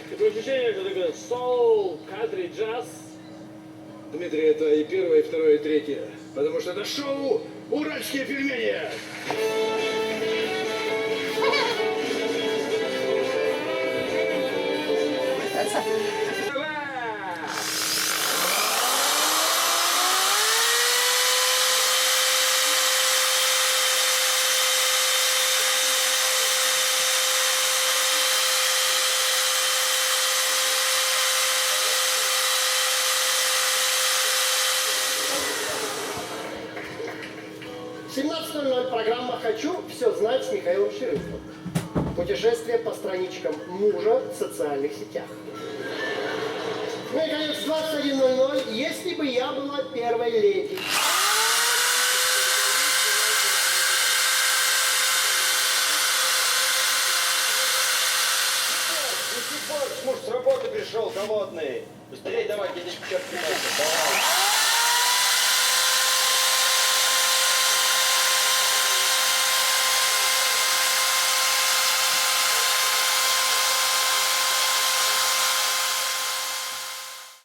Такое ощущение, что такое соул, кантри, джаз. Дмитрий, это и первое, и второе, и третье. Потому что это шоу «Уральские пельмени». В 17:00 программа «Хочу все знать» с Михаилом Ширинским. Путешествие по страничкам мужа в социальных сетях. Ну и, конец, 21:00 «Если бы я была первой леди». Муж с работы пришел, голодный. Быстрее давай, я здесь черт не давай.